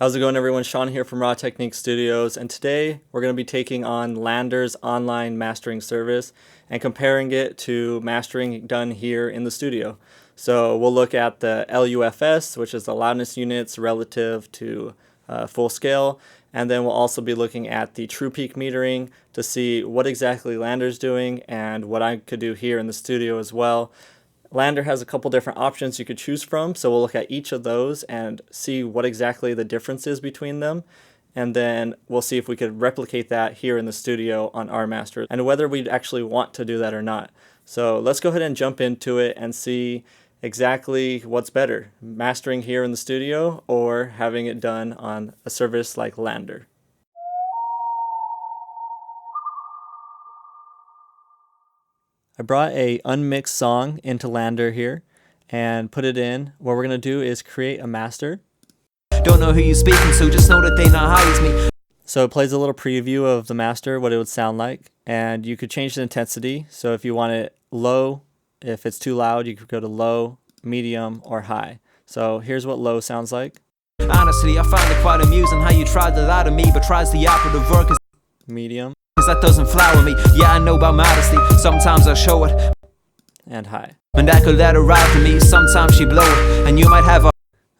How's it going, everyone? Sean here from Raw Technique Studios, and today we're going to be taking on Landr's online mastering service and comparing it to mastering done here in the studio. So we'll look at the LUFS, which is the loudness units relative to full scale, and then we'll also be looking at the true peak metering to see what exactly Landr's doing and what I could do here in the studio as well. Landr has a couple different options you could choose from, so we'll look at each of those and see what exactly the difference is between them, and then we'll see if we could replicate that here in the studio on our master and whether we'd actually want to do that or not. So let's go ahead and jump into it and see exactly what's better, mastering here in the studio or having it done on a service like Landr. I brought a unmixed song into Landr here and put it in. What we're going to do is create a master. Don't know who you're speaking to, just know that they not high as me. So it plays a little preview of the master, what it would sound like, and you could change the intensity. So if you want it low, if it's too loud, you could go to low, medium, or high. So here's what low sounds like. Honestly, I find it quite amusing how you tried to lie to me, but tries the operative word. Medium. Cause that doesn't flower me. Yeah, I know about modesty. Sometimes I show it. And high. And that could let her out to me. Sometimes she blow it. And you might have a...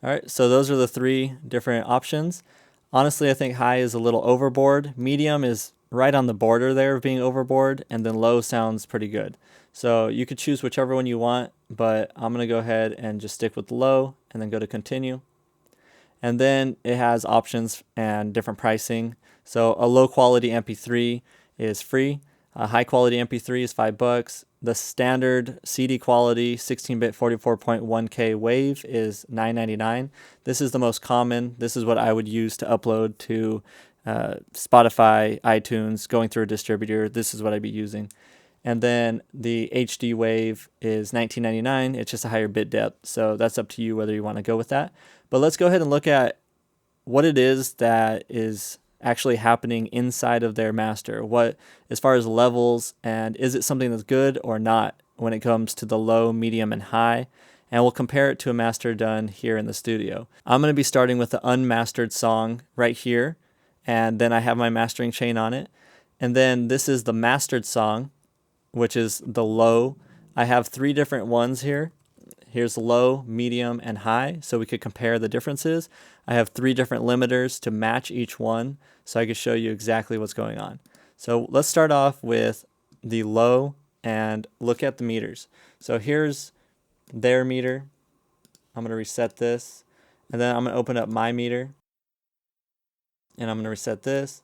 Alright, so those are the three different options. Honestly, I think high is a little overboard. Medium is right on the border there of being overboard. And then low sounds pretty good. So you could choose whichever one you want. But I'm going to go ahead and just stick with low. And then go to continue. And then it has options and different pricing. So a low quality MP3 is free. A high quality MP3 is $5. The standard CD quality 16-bit 44.1K wave is $9.99. This is the most common. This is what I would use to upload to Spotify, iTunes, going through a distributor. This is what I'd be using. And then the HD wave is $19.99. It's just a higher bit depth. So that's up to you whether you want to go with that. But let's go ahead and look at what it is that is actually happening inside of their master. What, as far as levels, and is it something that's good or not when it comes to the low, medium, and high? And we'll compare it to a master done here in the studio. I'm going to be starting with the unmastered song right here, and then I have my mastering chain on it. And then this is the mastered song, which is the low. I have three different ones here. Here's low, medium, and high, so we could compare the differences. I have three different limiters to match each one, so I can show you exactly what's going on. So let's start off with the low and look at the meters. So here's their meter. I'm going to reset this, and then I'm going to open up my meter, and I'm going to reset this,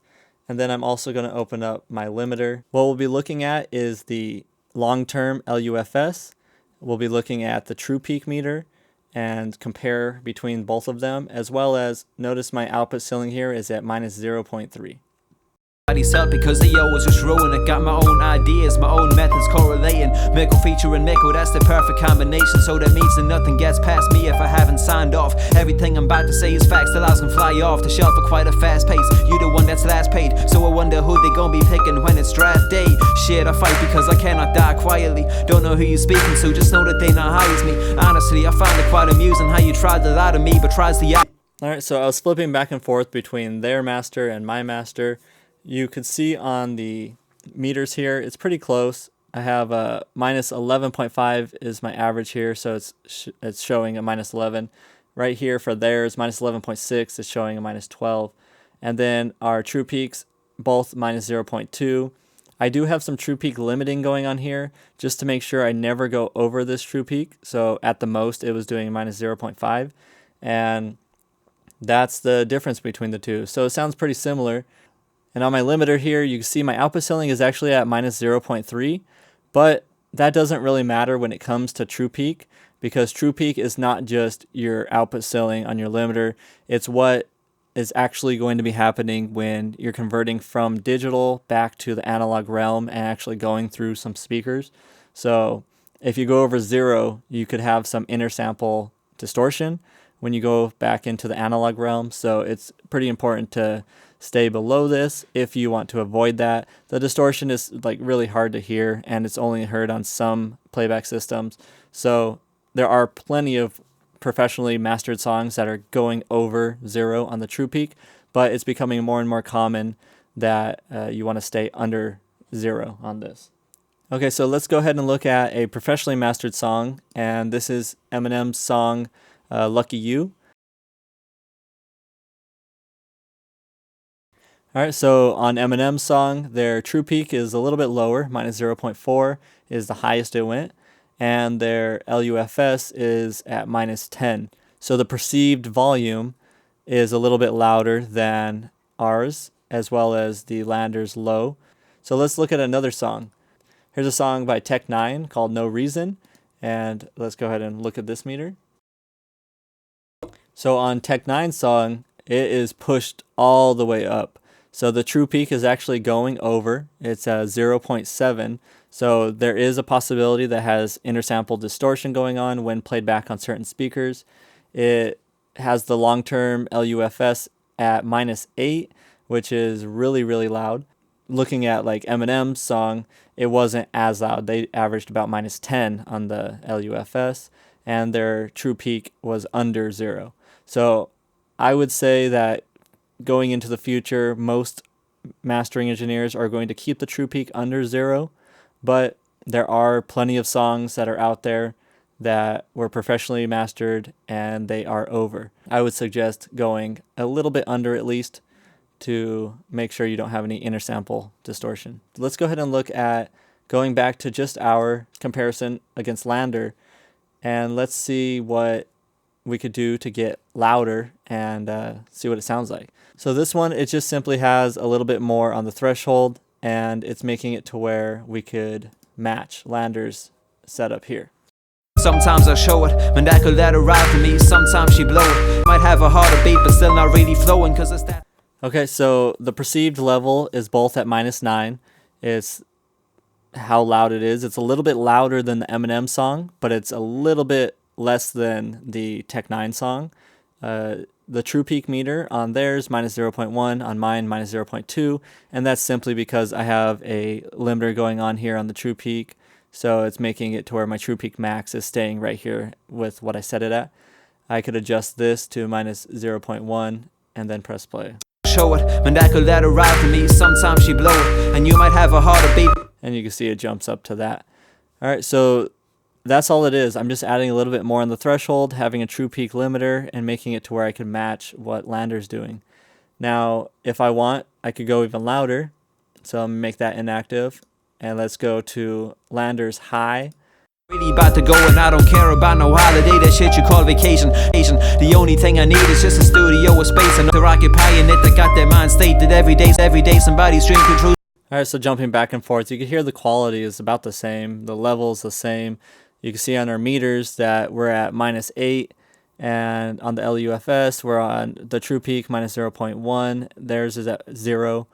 and then I'm also going to open up my limiter. What we'll be looking at is the long-term LUFS. We'll be looking at the true peak meter and compare between both of them, as well as notice my output ceiling here is at minus 0.3. Because they always just ruin it. Got my own ideas, my own methods correlating. Mickle featuring Mickle, that's the perfect combination. So that means that nothing gets past me if I haven't signed off. Everything I'm about to say is facts, the lies can fly off the shelf at quite a fast pace. You the one that's last paid, so I wonder who they gon' be picking when it's draft day. Shit, I fight because I cannot die quietly. Don't know who you speaking to, just know that they not high as me. Honestly, I find it quite amusing how you tried to lie to me, but tries the... Alright, so I was flipping back and forth between their master and my master. You could see on the meters here, it's pretty close. I have a minus 11.5 is my average here, so it's showing a minus 11. Right here for theirs, minus 11.6 is showing a minus 12. And then our true peaks, both minus 0.2. I do have some true peak limiting going on here, just to make sure I never go over this true peak. So at the most, it was doing minus 0.5. And that's the difference between the two. So it sounds pretty similar. And on my limiter here, you can see my output ceiling is actually at minus 0.3, but that doesn't really matter when it comes to true peak, because true peak is not just your output ceiling on your limiter. It's what is actually going to be happening when you're converting from digital back to the analog realm and actually going through some speakers. So if you go over 0, you could have some inner sample distortion when you go back into the analog realm. So it's pretty important to stay below this if you want to avoid that. The distortion is like really hard to hear, and it's only heard on some playback systems. So there are plenty of professionally mastered songs that are going over 0 on the true peak, but it's becoming more and more common that you want to stay under 0 on this. Okay, so let's go ahead and look at a professionally mastered song, and this is Eminem's song Lucky You. Alright, so on Eminem's song, their true peak is a little bit lower, minus 0.4 is the highest it went, and their LUFS is at minus 10. So the perceived volume is a little bit louder than ours, as well as the Landr's low. So let's look at another song. Here's a song by Tech 9 called No Reason, and let's go ahead and look at this meter. So on Tech 9's song, it is pushed all the way up. So the true peak is actually going over. It's at 0.7. So there is a possibility that has intersample distortion going on when played back on certain speakers. It has the long-term LUFS at minus 8, which is really, really loud. Looking at like Eminem's song, it wasn't as loud. They averaged about minus 10 on the LUFS, and their true peak was under 0. So I would say that going into the future, most mastering engineers are going to keep the true peak under 0, but there are plenty of songs that are out there that were professionally mastered and they are over. I would suggest going a little bit under at least to make sure you don't have any intersample distortion. Let's go ahead and look at going back to just our comparison against Landr, and let's see what we could do to get louder and see what it sounds like. So this one, it just simply has a little bit more on the threshold, and it's making it to where we could match Landr's setup here. Sometimes I show it, when that girl that arrived to me, sometimes she blow it. Might have a harder beat, but still not really flowing, cause it's that. Okay, so the perceived level is both at minus 9. It's how loud it is. It's a little bit louder than the Eminem song, but it's a little bit less than the Tech 9 song. The true peak meter on theirs, minus 0.1, on mine, minus 0.2, and that's simply because I have a limiter going on here on the true peak, so it's making it to where my true peak max is staying right here with what I set it at. I could adjust this to minus 0.1 and then press play. Show it, when that girl that arrived to me, sometimes she blow it, and you might have a harder beat. And you can see it jumps up to that. Alright, so that's all it is. I'm just adding a little bit more on the threshold, having a true peak limiter, and making it to where I can match what Landr's doing. Now, if I want, I could go even louder. So I'm going to make that inactive. And let's go to Landr's high. Really about to go and I don't care about no holiday, that shit you call vacation. The only thing I need is just a studio with space, and they're occupying it. They got their mind state that every day somebody's drinking truth. Alright, so jumping back and forth, you can hear the quality is about the same. The level is the same. You can see on our meters that we're at minus 8, and on the LUFS, we're on the true peak, minus 0.1. Theirs is at 0.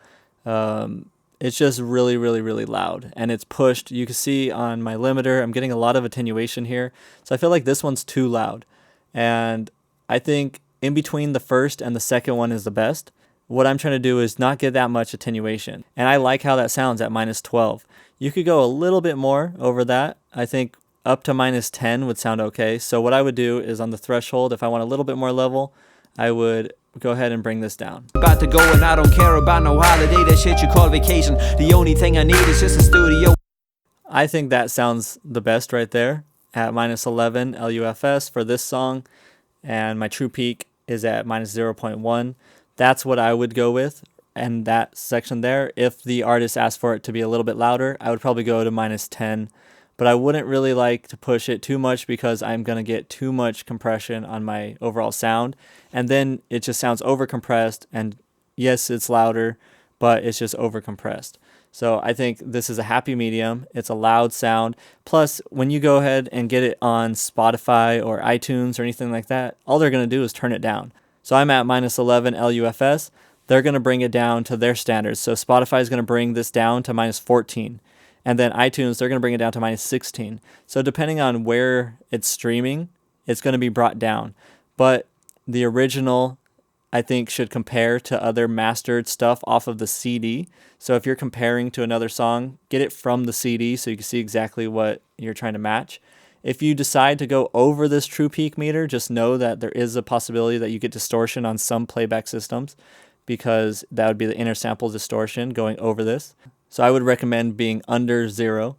It's just really, really, really loud, and it's pushed. You can see on my limiter, I'm getting a lot of attenuation here. So I feel like this one's too loud, and I think in between the first and the second one is the best. What I'm trying to do is not get that much attenuation, and I like how that sounds at minus 12. You could go a little bit more over that. I think up to minus 10 would sound okay. So what I would do is on the threshold, if I want a little bit more level, I would go ahead and bring this down. About to go and I don't care about no holiday, that shit you call vacation. The only thing I need is just a studio. I think that sounds the best right there at minus 11 LUFS for this song, and my true peak is at minus 0.1. That's what I would go with, and that section there. If the artist asked for it to be a little bit louder, I would probably go to minus 10. But I wouldn't really like to push it too much because I'm going to get too much compression on my overall sound. And then it just sounds over-compressed. And yes, it's louder, but it's just over-compressed. So I think this is a happy medium. It's a loud sound. Plus, when you go ahead and get it on Spotify or iTunes or anything like that, all they're going to do is turn it down. So I'm at minus 11 LUFS. They're going to bring it down to their standards. So Spotify is going to bring this down to minus 14. And then iTunes, they're going to bring it down to minus 16. So depending on where it's streaming, it's going to be brought down. But the original, I think, should compare to other mastered stuff off of the CD. So if you're comparing to another song, get it from the CD so you can see exactly what you're trying to match. If you decide to go over this true peak meter, just know that there is a possibility that you get distortion on some playback systems, because that would be the inner sample distortion going over this. So I would recommend being under 0.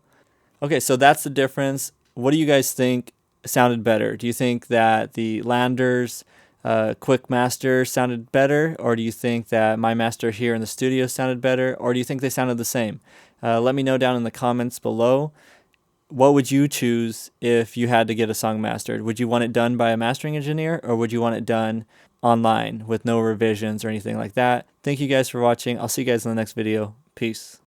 Okay, so that's the difference. What do you guys think sounded better? Do you think that the Landr's quick master sounded better, or do you think that my master here in the studio sounded better, or do you think they sounded the same? Let me know down in the comments below. What would you choose if you had to get a song mastered? Would you want it done by a mastering engineer, or would you want it done online with no revisions or anything like that? Thank you guys for watching. I'll see you guys in the next video. Peace.